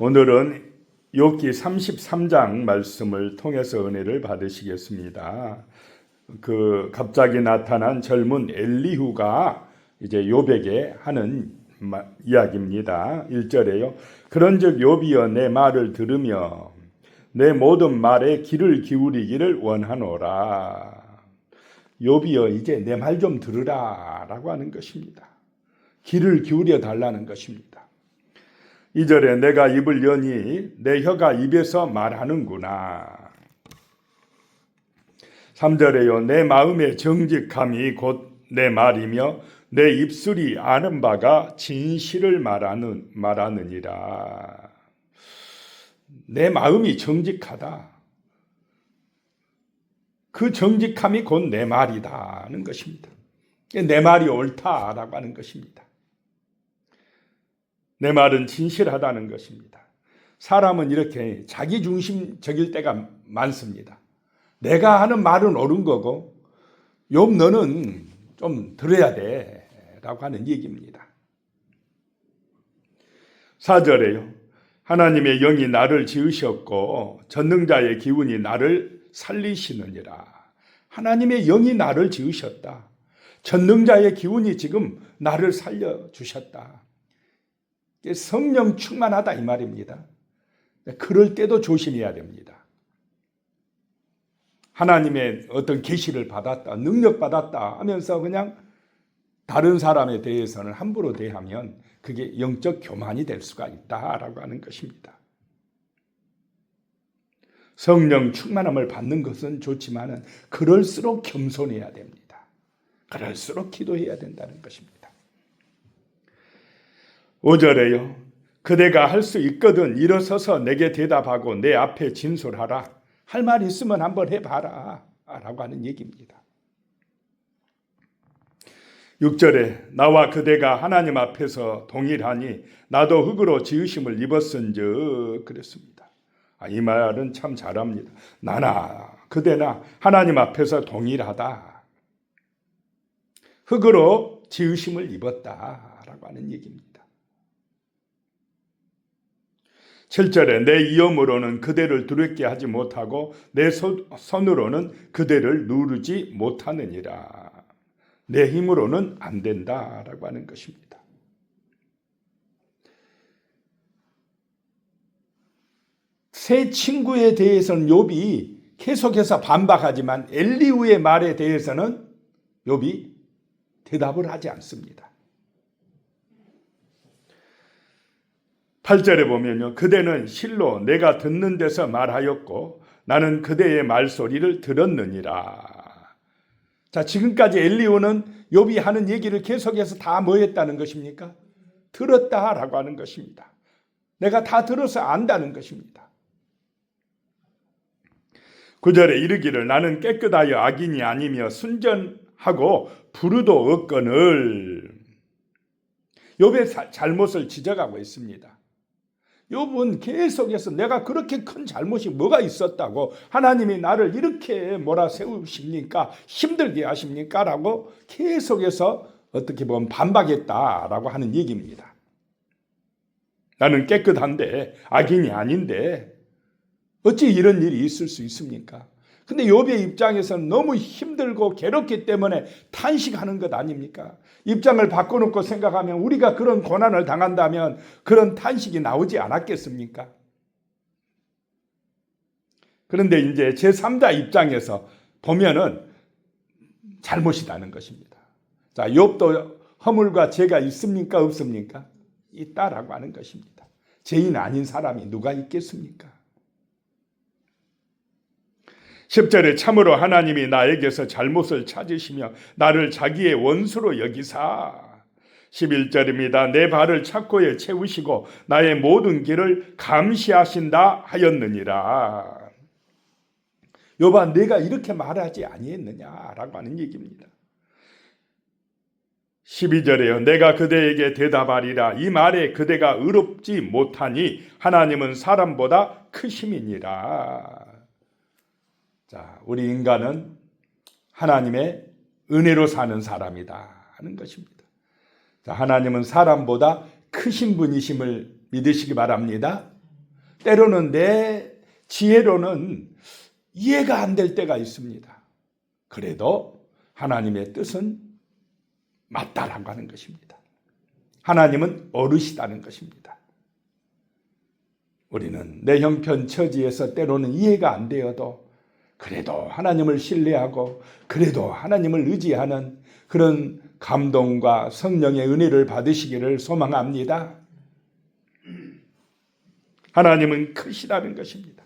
오늘은 욥기 33장 말씀을 통해서 은혜를 받으시겠습니다. 갑자기 나타난 젊은 엘리후가 이제 욥에게 하는 이야기입니다. 1절에요. 그런즉 욥이여 내 말을 들으며 내 모든 말에 귀를 기울이기를 원하노라. 욥이여 이제 내 말 좀 들으라 라고 하는 것입니다. 귀를 기울여 달라는 것입니다. 2절에 내가 입을 여니 내 혀가 입에서 말하는구나. 3절에요. 내 마음의 정직함이 곧 내 말이며 내 입술이 아는 바가 진실을 말하느니라. 내 마음이 정직하다. 그 정직함이 곧 내 말이다는 것입니다. 내 말이 옳다라고 하는 것입니다. 내 말은 진실하다는 것입니다. 사람은 이렇게 자기중심적일 때가 많습니다. 내가 하는 말은 옳은 거고 욥 너는 좀 들어야 돼 라고 하는 얘기입니다. 4절에요. 하나님의 영이 나를 지으셨고 전능자의 기운이 나를 살리시느니라. 하나님의 영이 나를 지으셨다. 전능자의 기운이 지금 나를 살려주셨다. 성령 충만하다 이 말입니다. 그럴 때도 조심해야 됩니다. 하나님의 어떤 계시를 받았다, 능력 받았다 하면서 그냥 다른 사람에 대해서는 함부로 대하면 그게 영적 교만이 될 수가 있다라고 하는 것입니다. 성령 충만함을 받는 것은 좋지만은 그럴수록 겸손해야 됩니다. 그럴수록 기도해야 된다는 것입니다. 5절에요. 그대가 할 수 있거든 일어서서 내게 대답하고 내 앞에 진술하라. 할 말 있으면 한번 해봐라 라고 하는 얘기입니다. 6절에 나와 그대가 하나님 앞에서 동일하니 나도 흙으로 지으심을 입었은즉 그랬습니다. 이 말은 참 잘합니다. 나나 그대나 하나님 앞에서 동일하다. 흙으로 지으심을 입었다라고 하는 얘기입니다. 7절에 내 이염으로는 그대를 두렵게 하지 못하고 내 손으로는 그대를 누르지 못하느니라. 내 힘으로는 안 된다라고 하는 것입니다. 새 친구에 대해서는 욥이 계속해서 반박하지만 엘리후의 말에 대해서는 욥이 대답을 하지 않습니다. 8절에 보면요. 그대는 실로 내가 듣는 데서 말하였고 나는 그대의 말소리를 들었느니라. 자, 지금까지 엘리후는 욥이 하는 얘기를 계속해서 다 뭐 했다는 것입니까? 들었다라고 하는 것입니다. 내가 다 들어서 안다는 것입니다. 9절에 이르기를 나는 깨끗하여 악인이 아니며 순전하고 불의도 없거늘. 욥의 잘못을 지적하고 있습니다. 욥은 계속해서 내가 그렇게 큰 잘못이 뭐가 있었다고 하나님이 나를 이렇게 몰아세우십니까? 힘들게 하십니까? 라고 계속해서 어떻게 보면 반박했다라고 하는 얘기입니다. 나는 깨끗한데 악인이 아닌데 어찌 이런 일이 있을 수 있습니까? 근데 욥의 입장에서는 너무 힘들고 괴롭기 때문에 탄식하는 것 아닙니까? 입장을 바꿔놓고 생각하면 우리가 그런 고난을 당한다면 그런 탄식이 나오지 않았겠습니까? 그런데 이제 제3자 입장에서 보면은 잘못이라는 것입니다. 자, 욥도 허물과 죄가 있습니까? 없습니까? 있다라고 하는 것입니다. 죄인 아닌 사람이 누가 있겠습니까? 10절에 참으로 하나님이 나에게서 잘못을 찾으시며 나를 자기의 원수로 여기사. 11절입니다. 내 발을 착고에 채우시고 나의 모든 길을 감시하신다 하였느니라. 욥아 내가 이렇게 말하지 아니했느냐라고 하는 얘기입니다. 12절에요. 내가 그대에게 대답하리라. 이 말에 그대가 의롭지 못하니 하나님은 사람보다 크심이니라. 자, 우리 인간은 하나님의 은혜로 사는 사람이다 하는 것입니다. 자, 하나님은 사람보다 크신 분이심을 믿으시기 바랍니다. 때로는 내 지혜로는 이해가 안 될 때가 있습니다. 그래도 하나님의 뜻은 맞다라고 하는 것입니다. 하나님은 어르시다는 것입니다. 우리는 내 형편 처지에서 때로는 이해가 안 되어도 그래도 하나님을 신뢰하고 그래도 하나님을 의지하는 그런 감동과 성령의 은혜를 받으시기를 소망합니다. 하나님은 크시다는 것입니다.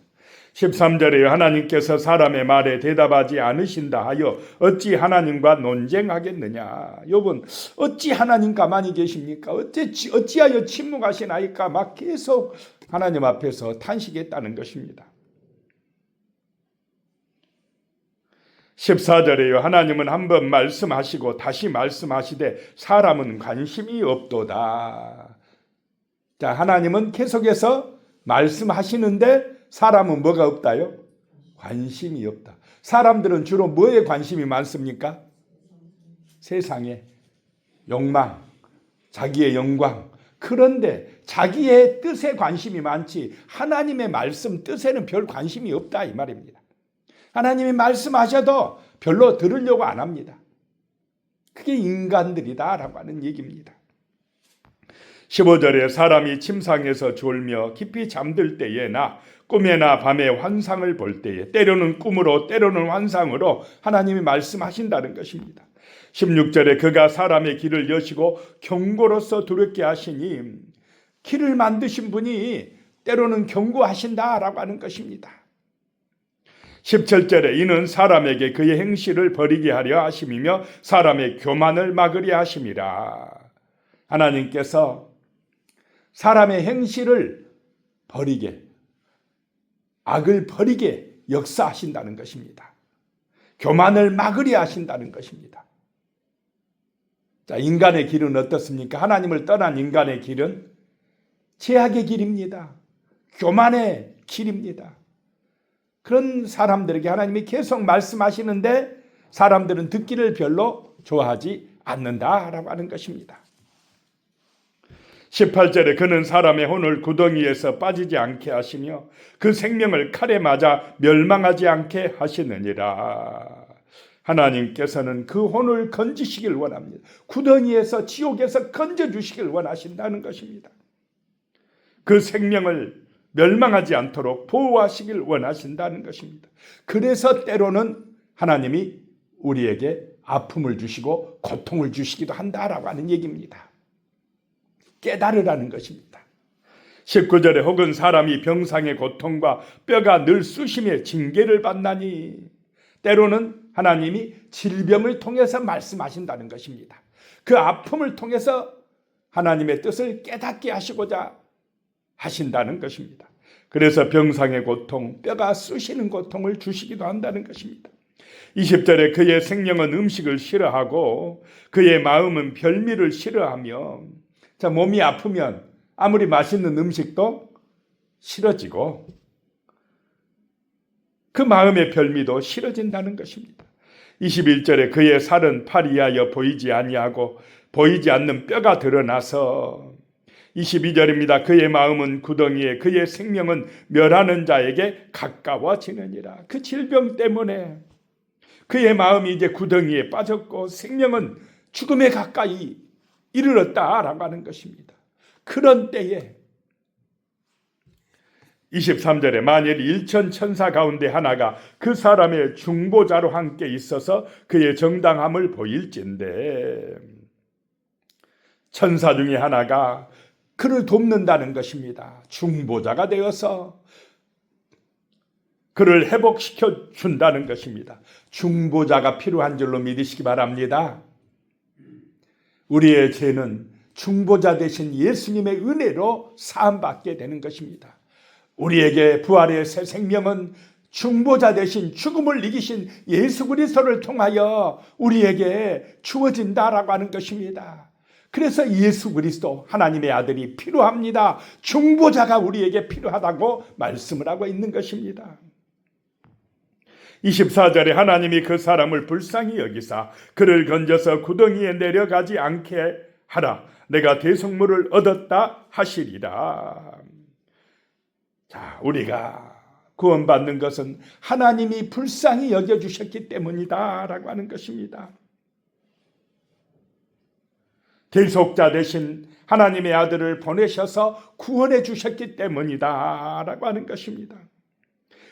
13절에 하나님께서 사람의 말에 대답하지 않으신다 하여 어찌 하나님과 논쟁하겠느냐. 욥은 어찌 하나님 가만히 계십니까? 어찌하여 침묵하시나이까? 막 계속 하나님 앞에서 탄식했다는 것입니다. 14절에요. 하나님은 한번 말씀하시고 다시 말씀하시되 사람은 관심이 없도다. 자, 하나님은 계속해서 말씀하시는데 사람은 뭐가 없다요? 관심이 없다. 사람들은 주로 뭐에 관심이 많습니까? 세상에 욕망, 자기의 영광. 그런데 자기의 뜻에 관심이 많지 하나님의 말씀 뜻에는 별 관심이 없다 이 말입니다. 하나님이 말씀하셔도 별로 들으려고 안 합니다. 그게 인간들이다라고 하는 얘기입니다. 15절에 사람이 침상에서 졸며 깊이 잠들 때에나 꿈에나 밤에 환상을 볼 때에 때로는 꿈으로 때로는 환상으로 하나님이 말씀하신다는 것입니다. 16절에 그가 사람의 길을 여시고 경고로서 두렵게 하시니 길을 만드신 분이 때로는 경고하신다라고 하는 것입니다. 17절에 이는 사람에게 그의 행실을 버리게 하려 하심이며 사람의 교만을 막으려 하심이라. 하나님께서 사람의 행실을 버리게, 악을 버리게 역사하신다는 것입니다. 교만을 막으려 하신다는 것입니다. 자, 인간의 길은 어떻습니까? 하나님을 떠난 인간의 길은 죄악의 길입니다. 교만의 길입니다. 그런 사람들에게 하나님이 계속 말씀하시는데 사람들은 듣기를 별로 좋아하지 않는다라고 하는 것입니다. 18절에 그는 사람의 혼을 구덩이에서 빠지지 않게 하시며 그 생명을 칼에 맞아 멸망하지 않게 하시느니라. 하나님께서는 그 혼을 건지시길 원합니다. 구덩이에서 지옥에서 건져주시길 원하신다는 것입니다. 그 생명을 멸망하지 않도록 보호하시길 원하신다는 것입니다. 그래서 때로는 하나님이 우리에게 아픔을 주시고 고통을 주시기도 한다라고 하는 얘기입니다. 깨달으라는 것입니다. 19절에 혹은 사람이 병상의 고통과 뼈가 늘 쑤심에 징계를 받나니 때로는 하나님이 질병을 통해서 말씀하신다는 것입니다. 그 아픔을 통해서 하나님의 뜻을 깨닫게 하시고자 하신다는 것입니다. 그래서 병상의 고통, 뼈가 쑤시는 고통을 주시기도 한다는 것입니다. 20절에 그의 생명은 음식을 싫어하고 그의 마음은 별미를 싫어하며 자, 몸이 아프면 아무리 맛있는 음식도 싫어지고 그 마음의 별미도 싫어진다는 것입니다. 21절에 그의 살은 파리하여 보이지 아니하고 보이지 않는 뼈가 드러나서 22절입니다. 그의 마음은 구덩이에 그의 생명은 멸하는 자에게 가까워지느니라. 그 질병 때문에 그의 마음이 이제 구덩이에 빠졌고 생명은 죽음에 가까이 이르렀다라고 하는 것입니다. 그런 때에 23절에 만일 일천 천사 가운데 하나가 그 사람의 중보자로 함께 있어서 그의 정당함을 보일진대 천사 중에 하나가 그를 돕는다는 것입니다. 중보자가 되어서 그를 회복시켜 준다는 것입니다. 중보자가 필요한 줄로 믿으시기 바랍니다. 우리의 죄는 중보자 되신 예수님의 은혜로 사함받게 되는 것입니다. 우리에게 부활의 새 생명은 중보자 되신 죽음을 이기신 예수 그리스도를 통하여 우리에게 주어진다라고 하는 것입니다. 그래서 예수 그리스도 하나님의 아들이 필요합니다. 중보자가 우리에게 필요하다고 말씀을 하고 있는 것입니다. 24절에 하나님이 그 사람을 불쌍히 여기사 그를 건져서 구덩이에 내려가지 않게 하라. 내가 대속물을 얻었다 하시리라. 자, 우리가 구원받는 것은 하나님이 불쌍히 여겨주셨기 때문이다 라고 하는 것입니다. 대속자 대신 하나님의 아들을 보내셔서 구원해 주셨기 때문이다 라고 하는 것입니다.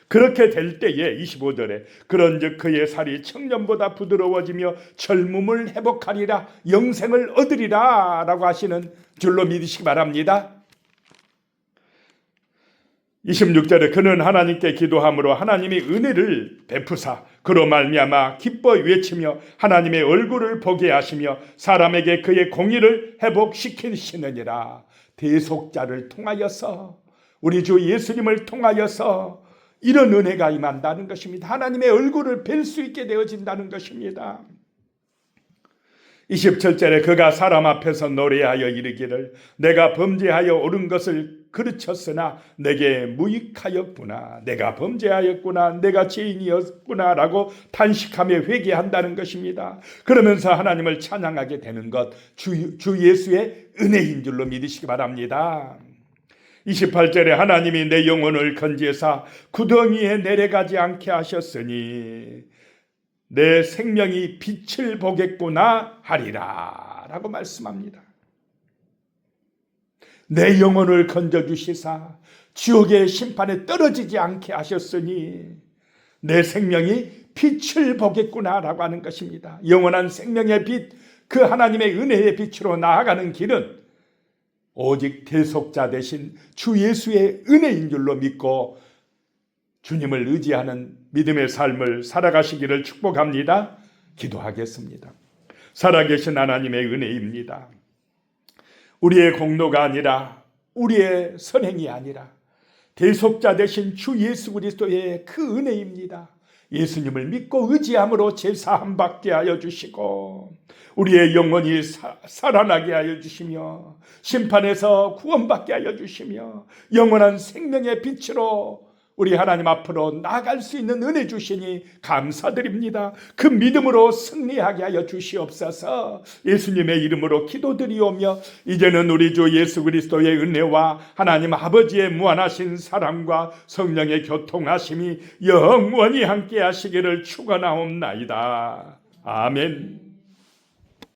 그렇게 될 때에 25절에 그런즉 그의 살이 청년보다 부드러워지며 젊음을 회복하리라, 영생을 얻으리라 라고 하시는 줄로 믿으시기 바랍니다. 26절에 그는 하나님께 기도함으로 하나님이 은혜를 베푸사 그로 말미암아 기뻐 외치며 하나님의 얼굴을 보게 하시며 사람에게 그의 공의를 회복시키시느니라. 대속자를 통하여서, 우리 주 예수님을 통하여서 이런 은혜가 임한다는 것입니다. 하나님의 얼굴을 뵐 수 있게 되어진다는 것입니다. 27절에 그가 사람 앞에서 노래하여 이르기를 내가 범죄하여 옳은 것을 그르쳤으나 내게 무익하였구나, 내가 범죄하였구나, 내가 죄인이었구나 라고 탄식하며 회개한다는 것입니다. 그러면서 하나님을 찬양하게 되는 것, 주 예수의 은혜인 줄로 믿으시기 바랍니다. 28절에 하나님이 내 영혼을 건지사 구덩이에 내려가지 않게 하셨으니 내 생명이 빛을 보겠구나 하리라 라고 말씀합니다. 내 영혼을 건져주시사 지옥의 심판에 떨어지지 않게 하셨으니 내 생명이 빛을 보겠구나 라고 하는 것입니다. 영원한 생명의 빛, 그 하나님의 은혜의 빛으로 나아가는 길은 오직 대속자 되신 주 예수의 은혜인 줄로 믿고 주님을 의지하는 믿음의 삶을 살아가시기를 축복합니다. 기도하겠습니다. 살아계신 하나님의 은혜입니다. 우리의 공로가 아니라, 우리의 선행이 아니라 대속자 되신 주 예수 그리스도의 그 은혜입니다. 예수님을 믿고 의지함으로 제사함 받게 하여 주시고 우리의 영혼이 살아나게 하여 주시며 심판에서 구원받게 하여 주시며 영원한 생명의 빛으로 우리 하나님 앞으로 나아갈 수 있는 은혜 주시니 감사드립니다. 그 믿음으로 승리하게 하여 주시옵소서. 예수님의 이름으로 기도드리오며 이제는 우리 주 예수 그리스도의 은혜와 하나님 아버지의 무한하신 사랑과 성령의 교통하심이 영원히 함께 하시기를 축원하옵나이다. 아멘.